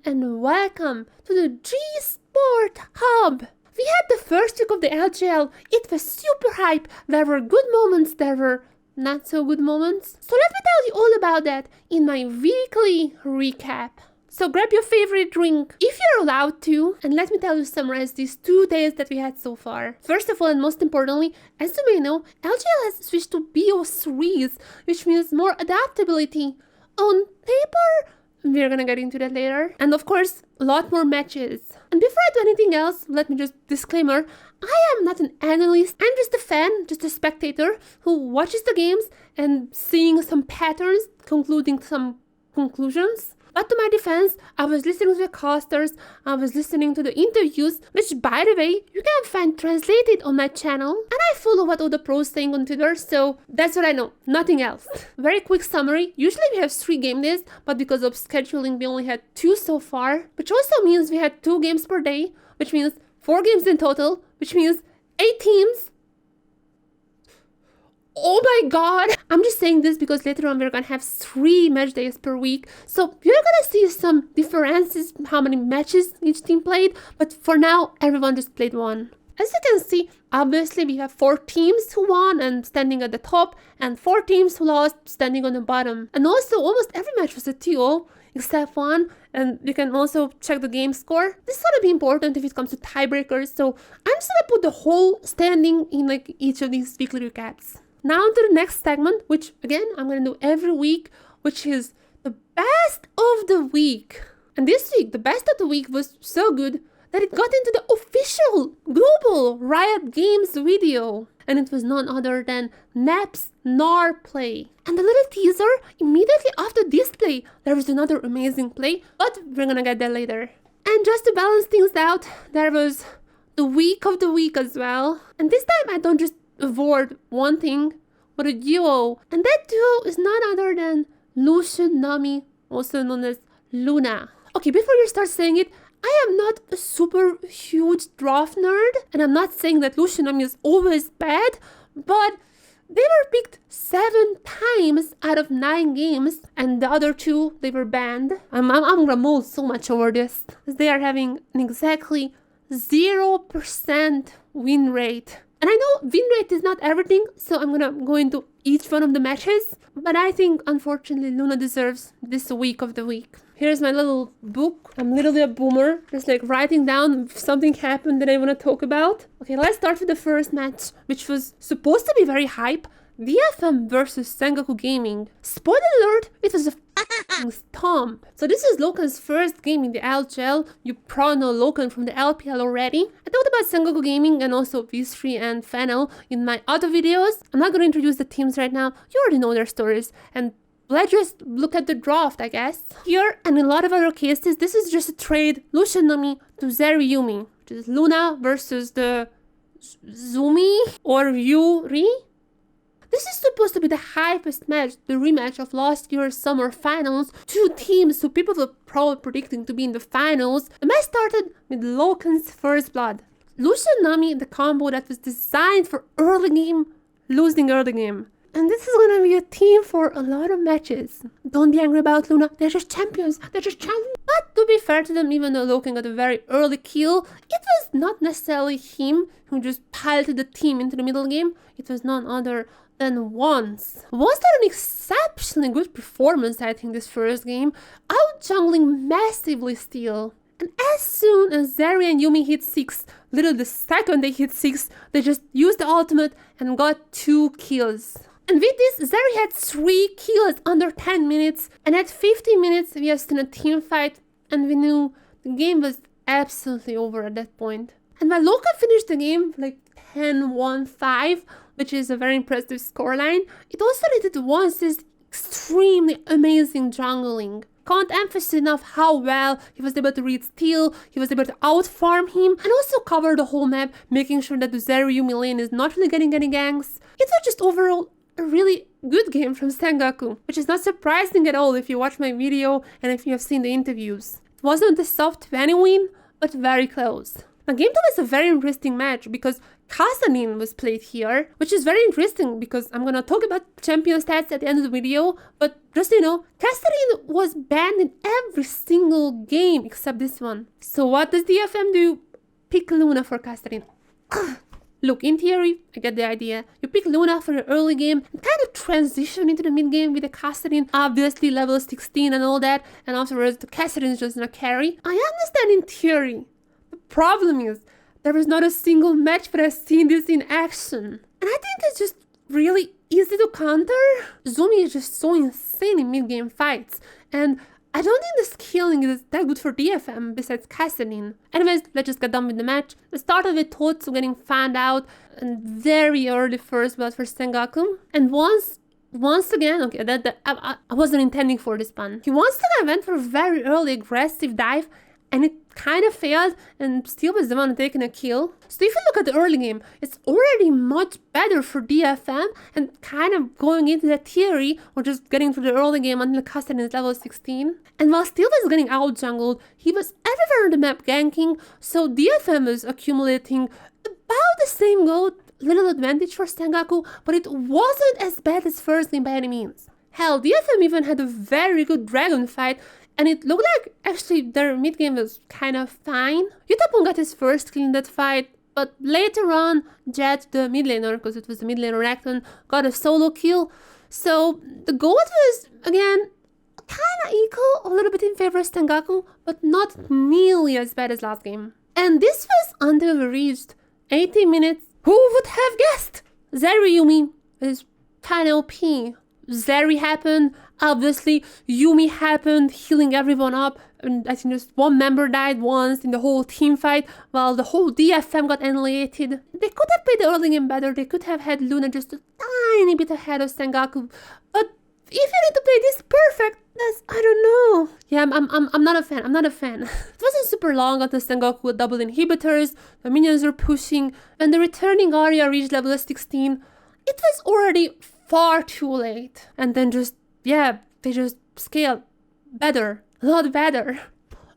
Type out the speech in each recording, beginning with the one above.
and welcome to the G-Sport Hub. We had the first week of the LJL. It was super hype. There were good moments, there were not so good moments. So let me tell you all about that in my weekly recap. So grab your favorite drink, if you're allowed to, and let me summarize these 2 days that we had so far. First of all, and most importantly, as you may know, LJL has switched to BO3s, which means more adaptability. On paper, we're gonna get into that later. And of course, a lot more matches. And before I do anything else, let me just disclaimer, I am not an analyst. I'm just a fan, just a spectator who watches the games and seeing some patterns, concluding some conclusions. But to my defense, I was listening to the casters, I was listening to the interviews, which by the way, you can find translated on my channel. And I follow what all the pros saying on Twitter, so that's what I know, nothing else. Very quick summary, usually we have 3 game days, but because of scheduling we only had 2 so far. Which also means we had 2 games per day, which means 4 games in total, which means 8 teams. Oh my god! I'm just saying this because later on we're gonna have 3 match days per week. So you're gonna see some differences, how many matches each team played. But for now, everyone just played 1. As you can see, obviously we have 4 teams who won and standing at the top, and 4 teams who lost standing on the bottom. And also almost every match was a 2-0 except 1. And you can also check the game score. This is gonna be important if it comes to tiebreakers. So I'm just gonna put the whole standing in like each of these weekly recaps. Now to the next segment, which again I'm gonna do every week, which is the best of the week. And this week, the best of the week was so good that it got into the official global Riot Games video. And it was none other than Nap's NAR play. And the little teaser, immediately after this play, there was another amazing play, but we're gonna get there later. And just to balance things out, there was the week of the week as well. And this time I don't just award one thing, but a duo. And that duo is none other than Lucian Nami, also known as Luna. Okay, before you start saying it, I am not a super huge draft nerd, and I'm not saying that Lucian Nami is always bad, but they were picked 7 times out of 9 games, and the other 2, they were banned. I'm gonna mull so much over this, because they are having an exactly 0% win rate. And I know win rate is not everything, so I'm gonna go into each one of the matches. But I think, unfortunately, Luna deserves this week of the week. Here's my little book. I'm literally a boomer, just like writing down if something happened that I want to talk about. Okay, let's start with the first match, which was supposed to be very hype. DFM versus Sengoku Gaming. Spoiler alert, it was a stomp. So this is Loken's first game in the LJL. You probably know Loken from the LPL already. I talked about Sengoku Gaming and also V3 and Fennel in my other videos. I'm not going to introduce the teams right now. You already know their stories. And let's just look at the draft, I guess. Here and in a lot of other cases, this is just a trade Lucian Nami to Zeriyumi, which is Luna versus the Zumi or Yuri. This is supposed to be the hypest match, the rematch of last year's summer finals. 2 teams who people were probably predicting to be in the finals. The match started with Loken's first blood. Lucian Nami, the combo that was designed for early game, losing early game. And this is gonna be a team for a lot of matches. Don't be angry about Luna, they're just champions, But to be fair to them, even though Loken got a very early kill, it was not necessarily him who just piloted the team into the middle game. It was none other than Once. Was that an exceptionally good performance, I think, this first game? Out jungling massively still. And as soon as Zeri and Yumi hit 6, literally the second they hit 6, they just used the ultimate and got 2 kills. And with this, Zeri had 3 kills under 10 minutes. And at 15 minutes, we have seen a team fight, and we knew the game was absolutely over at that point. And while Loken finished the game like 10-1-5, which is a very impressive scoreline, it also led to Once's extremely amazing jungling. Can't emphasize enough how well he was able to read steal, he was able to outfarm him, and also cover the whole map, making sure that the Zeriyumi lane is not really getting any ganks. It was just overall a really good game from Sengoku, which is not surprising at all if you watch my video and if you have seen the interviews. It wasn't a soft 20 win, but very close. Now, game 2 was a very interesting match because Kasanin was played here, which is very interesting because I'm gonna talk about champion stats at the end of the video, but just so you know, Kasanin was banned in every single game except this one. So what does DFM do? Pick Luna for Kasanin. Look, in theory, I get the idea. You pick Luna for the early game and kind of transition into the mid game with the Kasarin, obviously level 16 and all that, and afterwards the Kasarin is just gonna carry. I understand in theory. The problem is, there is not a single match that I've seen this in action. And I think it's just really easy to counter. Zumi is just so insane in mid-game fights, and I don't think the scaling is that good for DFM besides Kasanin. Anyways, let's just get done with the match. It started with Totsu getting fanned out and very early first blood for Sengaku. And once again, okay, I wasn't intending for this pun. He once again went for a very early aggressive dive and it kind of failed and still was the one taking a kill. So if you look at the early game, it's already much better for DFM and kind of going into that theory or just getting through the early game until Kasarin is level 16. And while Steel was getting out jungled, he was everywhere on the map ganking, so DFM was accumulating about the same gold, little advantage for Sengaku, but it wasn't as bad as first game by any means. Hell, DFM even had a very good dragon fight, and it looked like actually their mid game was kind of fine. Yutapon got his first kill in that fight, but later on, Jet, the mid laner, because it was the mid laner Rakton, got a solo kill. So the gold was, again, kind of equal, a little bit in favor of Sengaku, but not nearly as bad as last game. And this was until we reached 80 minutes. Who would have guessed? Zeri Yumi is kind of OP. Zeri happened, obviously Yumi happened, healing everyone up, and I think just one member died once in the whole team fight, while the whole DFM got annihilated. They could have played the early game better, they could have had Luna just a tiny bit ahead of Sengaku, but if you need to play this perfect, that's, I don't know. Yeah, I'm not a fan. It wasn't super long until Sengaku with double inhibitors, the minions were pushing, and the returning Arya reached level 16. It was already far too late. And then just, yeah, they just scaled better, a lot better.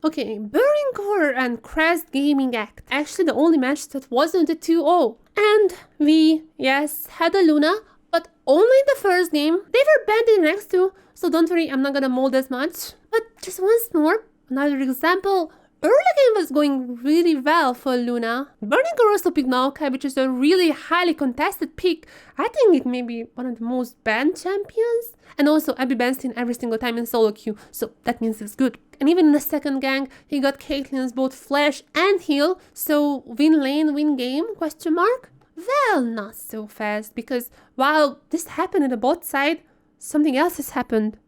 Okay, Burning Core and Crest Gaming Act. Actually the only match that wasn't a 2-0. And we, yes, had a Luna, but only in the first game. They were banned in the next two, so don't worry, I'm not gonna mold as much. But just once more, another example. Early game was going really well for Luna. Burning Core also picked Maokai, which is a really highly contested pick. I think it may be one of the most banned champions. And also Abby bans him every single time in solo queue, so that means it's good. And even in the second gang, he got Caitlyn's both flash and heal, so win lane, win game, question mark? Well, not so fast, because while this happened in the bot side, something else has happened,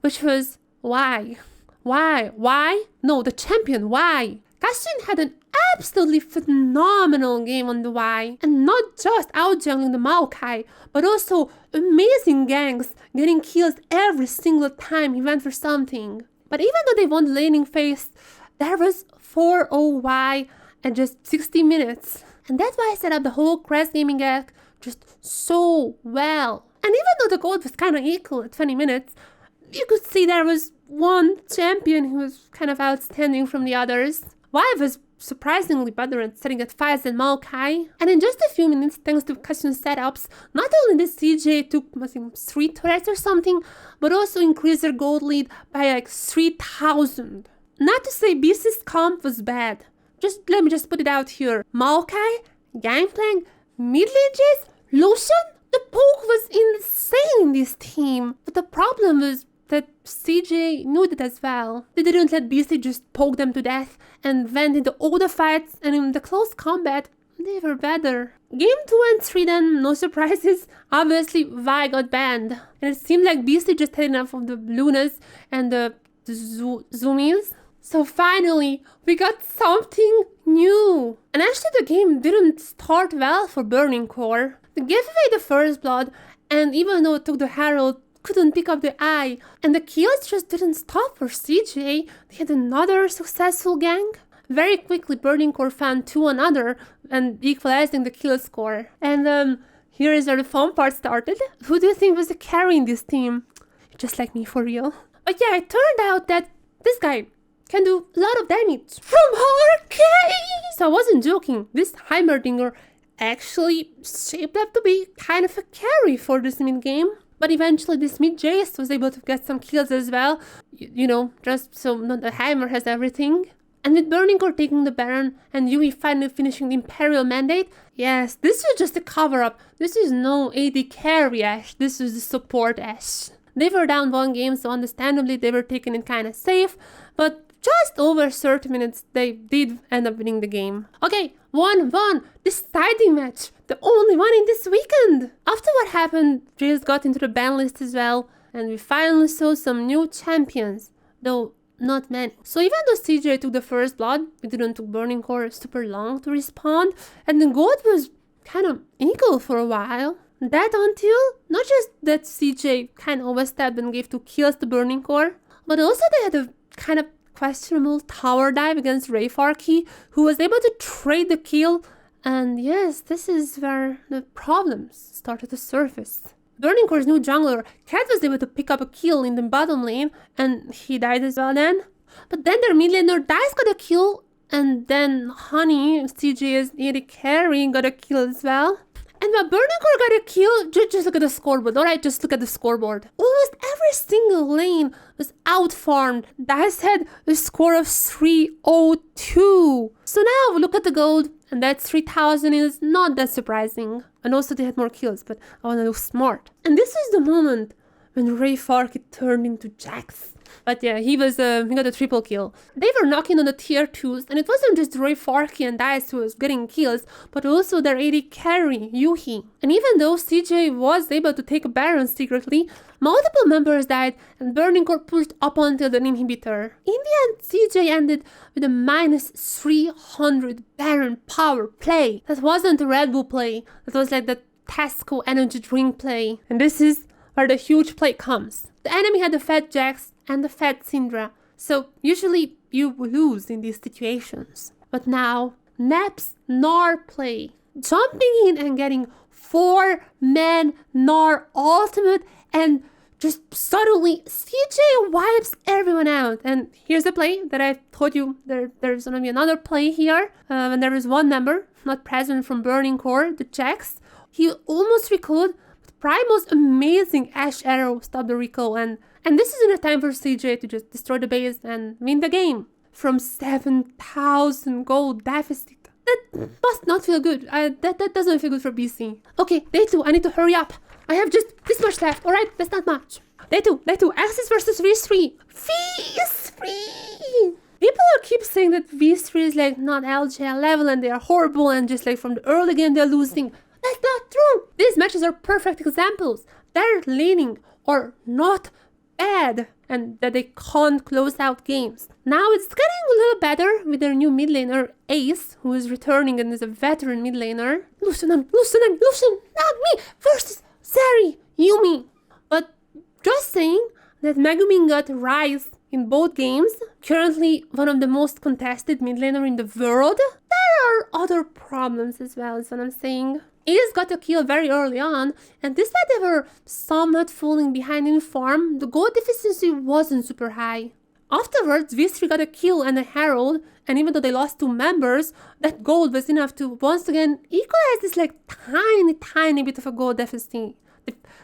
which was why? Why? No, the champion, why? Kashin had an absolutely phenomenal game on the Y, and not just outjungling the Maokai, but also amazing ganks, getting kills every single time he went for something. But even though they won the laning phase, there was 4-0 Y at just 60 minutes. And that's why I set up the whole Crest Gaming Act just so well. And even though the gold was kind of equal at 20 minutes, you could see there was one champion who was kind of outstanding from the others. Y was surprisingly better at setting at fights than Maokai. And in just a few minutes, thanks to custom setups, not only did CJ took, I think, 3 turrets or something, but also increased their gold lead by like 3,000. Not to say BC's comp was bad. Let me just put it out here. Maokai, Gangplank, mid lanes, Lucian, the poke was insane in this team. But the problem was that CJ knew that as well. They didn't let BC just poke them to death and went into all the fights, and in the close combat, they were better. Game 2 and 3 then, no surprises. Obviously, Vi got banned. And it seemed like BC just had enough of the Lunas and the Zoomies. So finally, we got something new. And actually the game didn't start well for Burning Core. They gave away the first blood, and even though it took the Herald, couldn't pick up the eye. And the kills just didn't stop for CJ. They had another successful gang. Very quickly, Burning Core found 2 another and equalizing the kill score. And here is where the fun part started. Who do you think was the carry in this team? Just like me, for real. But yeah, it turned out that this guy, can do a lot of damage from her case. So I wasn't joking. This Heimerdinger actually shaped up to be kind of a carry for this mid game. But eventually this mid Jace was able to get some kills as well. You know, just so not the Heimer has everything. And with Burning Core taking the Baron and Yui finally finishing the Imperial Mandate, yes, this was just a cover-up. This is no AD carry Ashe, this is the support Ashe. They were down 1 game, so understandably they were taking it kinda safe, but just over 30 minutes they did end up winning the game. Okay, 1-1, deciding match, the only one in this weekend. After what happened, Jace got into the ban list as well, and we finally saw some new champions, though not many. So even though CJ took the first blood, it didn't took Burning Core super long to respawn, and the gold was kind of equal for a while. That until, not just that CJ kind of overstepped and gave 2 kills to Burning Core, but also they had a kind of questionable tower dive against Rayfarki, who was able to trade the kill, and yes, this is where the problems started to surface. Burning Core's new jungler, Cat, was able to pick up a kill in the bottom lane, and he died as well then. But then their mid laner Dice got a kill, and then Honey, CJ's AD carry, got a kill as well. And while Burning Core got a kill, just look at the scoreboard, alright? Just look at the scoreboard. Almost every single lane was outfarmed. Dice had a score of 302. So now look at the gold, and that 3000 is not that surprising. And also they had more kills, but I wanna look smart. And this is the moment when Rayfarki turned into Jax. But yeah, he got a triple kill. They were knocking on the tier 2s, and it wasn't just Rayfarki and Dice who was getting kills, but also their AD carry, Yuhi. And even though CJ was able to take a Baron secretly, multiple members died, and Burning Core pushed up until the inhibitor. In the end, CJ ended with a minus 300 Baron power play. That wasn't a Red Bull play, that was like the Tesco energy drink play. And this is where the huge play comes. The enemy had the fat Jax and the fat Syndra, so usually you lose in these situations. But now, Nep's Gnar play, jumping in and getting 4-man Gnar ultimate, and just suddenly CJ wipes everyone out. And here's the play that I told you there's gonna be another play here, when there is one member not present from Burning Core, the Jax. He almost recalled, but Primo's amazing Ashe arrow stopped the recall, and this isn't a time for CJ to just destroy the base and win the game. From 7,000 gold deficit. That must not feel good. That doesn't feel good for BC. Okay, day 2, I need to hurry up. I have just this much left, alright? That's not much. Day 2, Axis versus V3. V3! People keep saying that V3 is like not LJL level and they are horrible and just like from the early game they're losing. That's not true. These matches are perfect examples. They're leaning or not bad, and that they can't close out games. Now it's getting a little better with their new mid laner Ace, who is returning and is a veteran mid laner. Lucian, not me, versus Zeri, Yumi. But just saying that Megumin got Rise in both games, currently one of the most contested mid laner in the world. There are other problems as well, is what I'm saying. Ace got a kill very early on, and despite they were somewhat falling behind in farm, the gold efficiency wasn't super high. Afterwards, V3 got a kill and a herald, and even though they lost 2 members, that gold was enough to once again equalize this like tiny bit of a gold deficiency.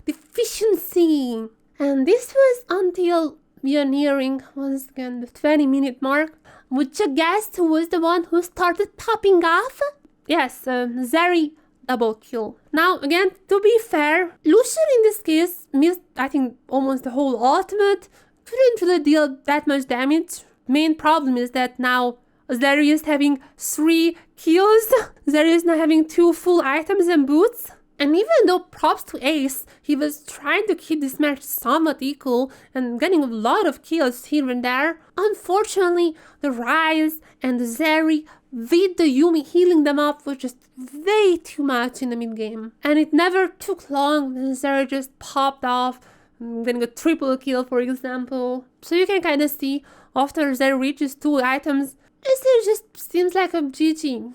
Deficiency. And this was until we are nearing, once again, the 20-minute mark. Would you guess who was the one who started popping off? Yes, Zeri. Double kill. Now, again, to be fair, Lucian in this case missed, I think, almost the whole ultimate. Couldn't really deal that much damage. Main problem is that now Zeri is having 3 kills. Zeri is now having 2 full items and boots. And even though props to Ace, he was trying to keep this match somewhat equal and getting a lot of kills here and there, unfortunately, the Rise and the Zeri with the Yumi healing them up was just way too much in the mid game. And it never took long when Zeri just popped off, getting a triple kill, for example. So you can kind of see, after Zeri reaches 2 items, this just seems like a GG.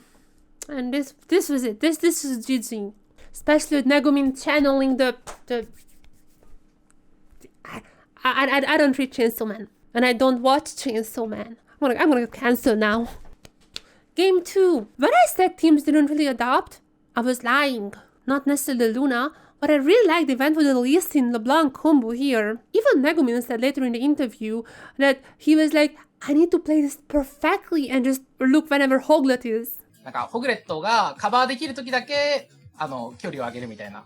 And this was it. This is GG. Especially with Megumin channeling the I don't read Chainsaw Man. And I don't watch Chainsaw Man. I'm gonna cancel now. Game 2. When I said teams didn't really adapt, I was lying. Not necessarily Luna, but I really like they went with the Lee Sin LeBlanc combo here. Even Megumin said later in the interview that he was like, I need to play this perfectly and just look whenever Hoglet is. なんかホグレットがカバーできるときだけ距離を上げるみたいな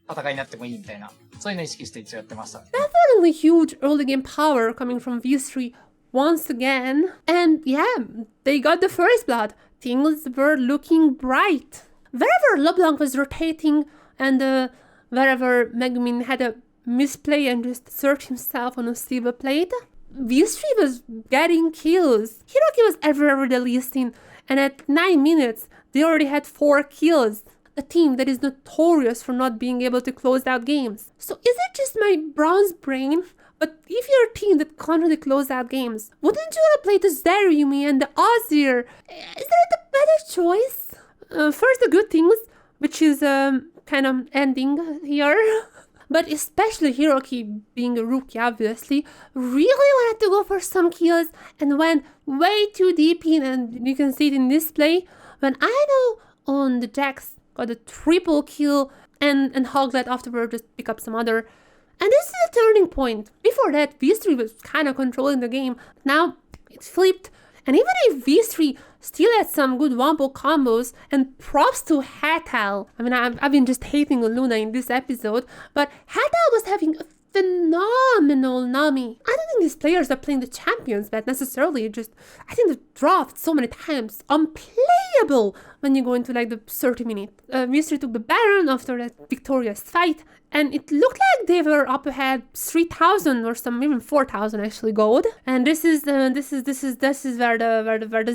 戦いになってもいいみたいなそういうのを意識して一応やってました。Definitely huge early game power coming from these 3 once again. And yeah, they got the first blood. Things were looking bright. Wherever LeBlanc was rotating and wherever Megumin had a misplay and just searched himself on a silver plate, these 3 was getting kills. Hiroki was everywhere with the Lee Sin, and at 9 minutes, they already had 4 kills. A team that is notorious for not being able to close out games. So is it just my bronze brain? But if you're a team that can't really close out games, wouldn't you want to play the Zerumi and the Azir? Is that a better choice? First, the good things, which is kind of ending here. But especially Hiroki, being a rookie obviously, really wanted to go for some kills and went way too deep in, and you can see it in this play. When I know on the Jax got a triple kill and Hoglet afterward just pick up some other. And this is a turning point. Before that, V3 was kind of controlling the game. Now it's flipped. And even if V3 still had some good wombo combos, and props to Hatal. I mean, I've been just hating on Luna in this episode, but Hatal was having a phenomenal Nami. I don't think these players are playing the champions bad necessarily, just I think they dropped so many times. Unplayable when you go into like the 30 minutes. V3 took the Baron after that victorious fight, and it looked like they were up ahead 3,000 or some even 4,000 actually gold. And this is where the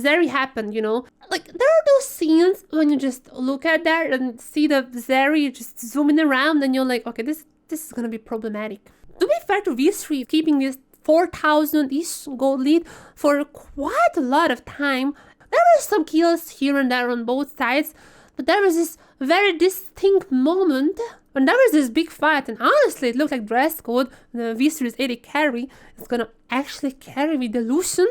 Zeri happened, you know. Like there are those scenes when you just look at that and see the Zeri just zooming around, and you're like, okay, this is gonna be problematic. To be fair to V3, keeping this 4,000-ish gold lead for quite a lot of time. There were some kills here and there on both sides, but there was this very distinct moment when there was this big fight, and honestly it looked like dress code. The V3's AD carry is gonna actually carry with Delusion.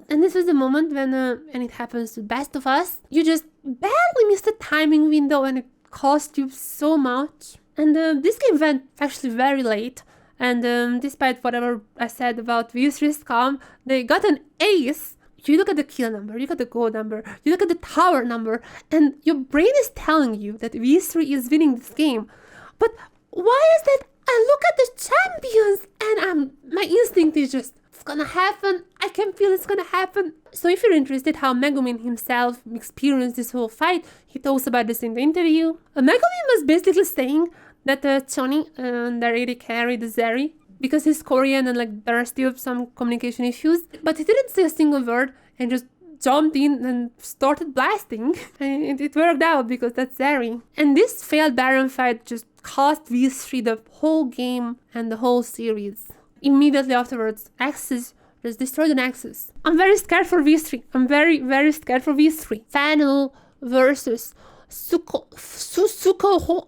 And this was the moment when, and it happens to the best of us, you just barely missed the timing window and it cost you so much. And this game went actually very late, and despite whatever I said about V3's calm, they got an ace. You look at the kill number, you look at the gold number, you look at the tower number, and your brain is telling you that V3 is winning this game. But why is that? I look at the champions and my instinct is just, it's gonna happen. I can feel it's gonna happen. So if you're interested how Megumin himself experienced this whole fight, he talks about this in the interview. Megumin was basically saying that Choni and their AD carry the Zeri because he's Korean and like there are still some communication issues. But he didn't say a single word and just jumped in and started blasting. And it worked out because that's Zeri. And this failed Baron fight just cost V3 the whole game and the whole series. Immediately afterwards, Axis just destroyed an Axis. I'm very scared for V3. I'm very, very scared for V3. Fennel versus Fukuoka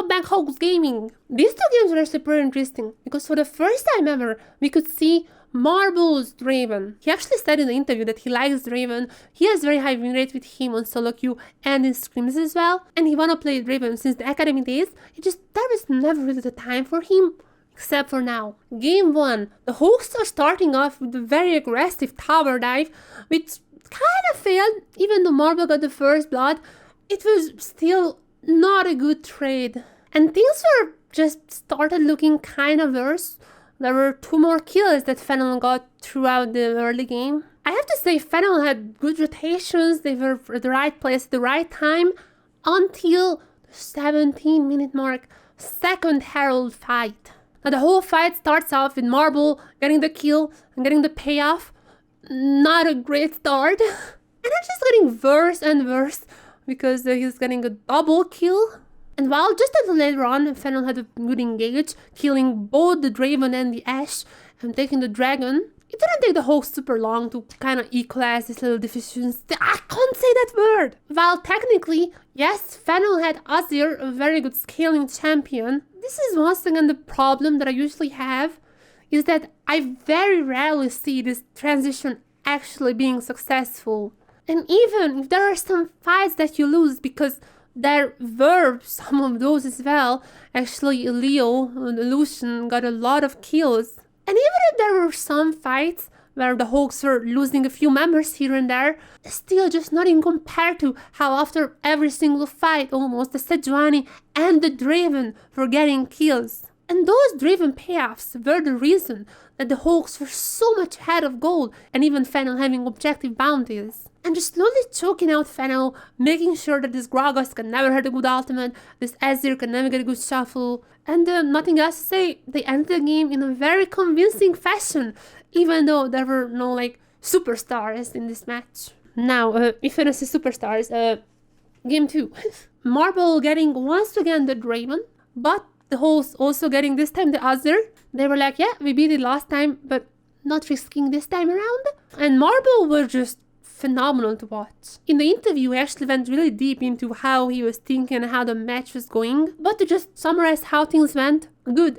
Bank Hogs Gaming. These 2 games were super interesting because for the first time ever, we could see Marble's Draven. He actually said in the interview that he likes Draven. He has very high win rate with him on solo queue and in scrims as well. And he wanna play Draven since the academy days. There was never really the time for him. Except for now. Game 1. The hosts are starting off with a very aggressive tower dive, which kind of failed. Even though Marble got the first blood, it was still not a good trade. And things were just started looking kind of worse. There were 2 more kills that Fennel got throughout the early game. I have to say Fennel had good rotations. They were at the right place at the right time until the 17-minute mark. Second Herald fight. Now the whole fight starts off with Marble getting the kill and getting the payoff. Not a great start. And it's just getting worse and worse because he's getting a double kill. And while just a little later on, Fennel had a good engage, killing both the Draven and the Ashe and taking the Dragon. It didn't take the host super long to kind of equalize this little deficiency. I can't say that word! While technically, yes, Fennel had Azir, a very good scaling champion. This is once again the problem that I usually have. is that I very rarely see this transition actually being successful. And even if there are some fights that you lose because there were some of those as well, actually Lucian got a lot of kills. And even if there were some fights where the Hawks were losing a few members here and there, still just nothing compared to how after every single fight almost the Sejuani and the Draven were getting kills. And those Draven payoffs were the reason that the Hawks were so much ahead of gold and even Fennel having objective bounties. And just slowly choking out Fennel, making sure that this Gragas can never have a good ultimate, this Azir can never get a good shuffle, and nothing else to say, they ended the game in a very convincing fashion, even though there were no superstars in this match. Now, if I say superstars, game 2. Marble getting once again the Draven, but the hosts also getting this time the Azir. They were like, yeah, we beat it last time, but not risking this time around. And Marble were just phenomenal to watch. In the interview, he actually went really deep into how he was thinking and how the match was going. But to just summarize how things went, good.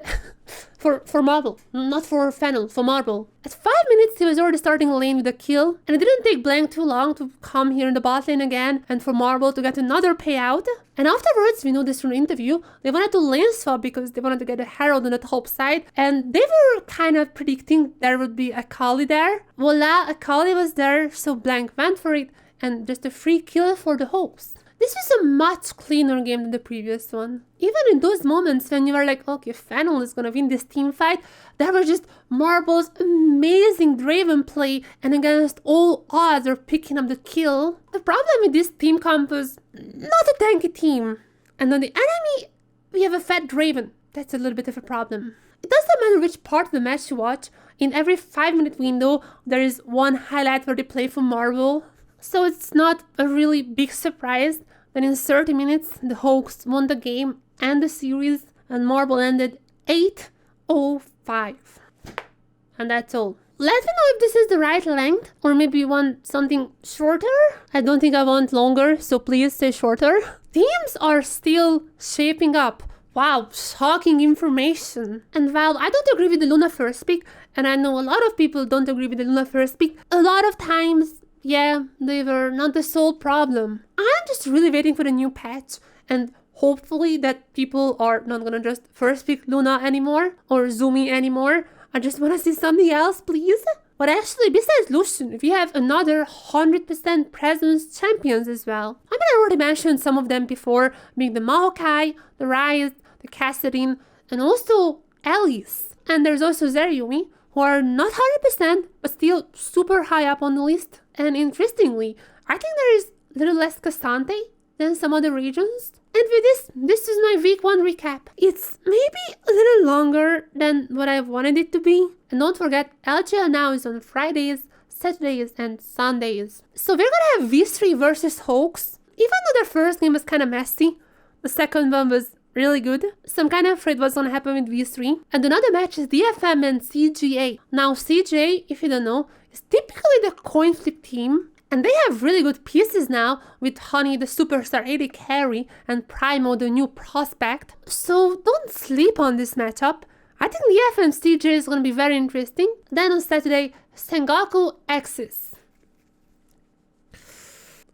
for Marble, not for Fennel, for Marble. At 5 minutes, he was already starting lane with a kill, and it didn't take Blank too long to come here in the bot lane again, and for Marble to get another payout. And afterwards, we know this from the interview, they wanted to lane swap because they wanted to get a Herald on the top side, and they were kind of predicting there would be a Akali there. Voila, Akali was there, so Blank went for it, and just a free kill for the Hawks. This was a much cleaner game than the previous one. Even in those moments when you were like, okay, Fennel is gonna win this team fight, there was just Marble's amazing Draven play, and against all odds are picking up the kill. The problem with this team comp was not a tanky team. And on the enemy, we have a fat Draven. That's a little bit of a problem. It doesn't matter which part of the match you watch. In every 5-minute window, there is one highlight where they play for Marble. So it's not a really big surprise that in 30 minutes the Hawks won the game and the series, and Marble ended 8-0-5. And that's all. Let me know if this is the right length, or maybe you want something shorter. I don't think I want longer, so please say shorter. Teams are still shaping up. Wow, shocking information. And while I don't agree with the Luna first pick, and I know a lot of people don't agree with the Luna first pick, a lot of times, yeah, they were not the sole problem. I'm just really waiting for the new patch, and hopefully that people are not gonna just first pick Luna anymore or Zumi anymore. I just wanna see something else, please. But actually, besides Lucian, we have another 100% presence champions as well. I mean, I already mentioned some of them before, being the Maokai, the Ryze, the Kassadin, and also Alice. And there's also Zerayumi, who are not 100%, but still super high up on the list. And interestingly, I think there is a little less Cassante than some other regions. And with this is my week 1 recap. It's maybe a little longer than what I wanted it to be. And don't forget, LJL now is on Fridays, Saturdays, and Sundays. So we're gonna have V3 versus Hawks. Even though their first game was kind of messy, the second one was really good. So I'm kind of afraid what's gonna happen with V3. And another match is DFM and CGA. Now CGA, if you don't know, is typically the coin flip team. And they have really good pieces now with Honey, the superstar AD carry, and Primo, the new prospect. So don't sleep on this matchup. I think DFM and CGA is gonna be very interesting. Then on Saturday, Sengoku Axis.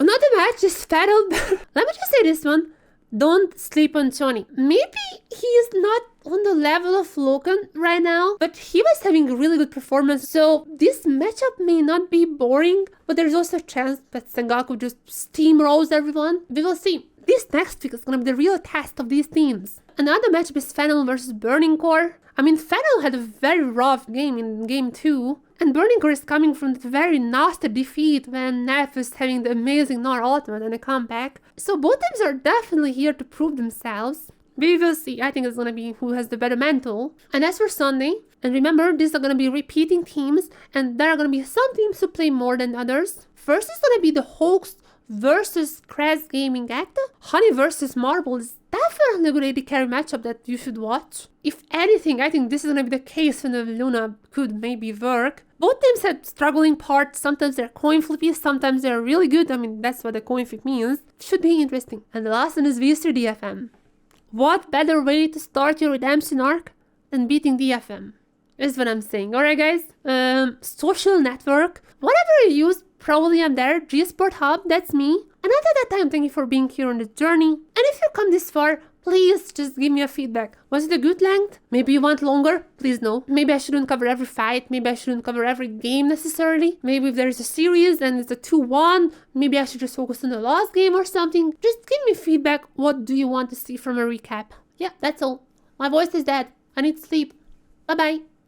Another match is Fatal. Let me just say this one. Don't sleep on Johnny. Maybe he is not on the level of Loken right now, but he was having a really good performance, so this matchup may not be boring, but there's also a chance that Sengoku just steamrolls everyone. We will see. This next week is gonna be the real test of these teams. Another matchup is Fennel versus Burning Core. I mean, Fennel had a very rough game in game 2, and Burning Core is coming from that very nasty defeat when Neff was having the amazing Gnar ultimate and a comeback. So both teams are definitely here to prove themselves. We will see. I think it's gonna be who has the better mental. And as for Sunday, and remember, these are gonna be repeating teams, and there are gonna be some teams who play more than others. First is gonna be the Hawks versus Kraz Gaming Act. Honey versus Marble is definitely a good AD carry matchup that you should watch. If anything, I think this is gonna be the case when the Luna could maybe work. Both teams had struggling parts. Sometimes they're coin flippy, sometimes they're really good. I mean, that's what the coin flip means. Should be interesting. And the last one is V3 DFM. What better way to start your redemption arc than beating DFM? is what I'm saying. Alright guys, social network, whatever you use, probably I'm there. G-Sport Hub, that's me. And until that time, thank you for being here on this journey. And if you come this far, please just give me a feedback. Was it a good length? Maybe you want longer? Please no. Maybe I shouldn't cover every fight. Maybe I shouldn't cover every game necessarily. Maybe if there's a series and it's a 2-1, maybe I should just focus on the last game or something. Just give me feedback. What do you want to see from a recap? Yeah, that's all. My voice is dead. I need sleep. Bye-bye.